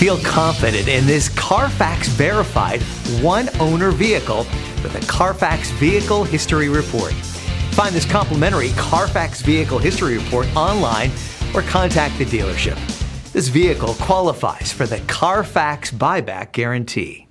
Feel confident in this Carfax verified one-owner vehicle with a Carfax Vehicle History Report. Find this complimentary Carfax Vehicle History Report online or contact the dealership. This vehicle qualifies for the Carfax Buyback Guarantee.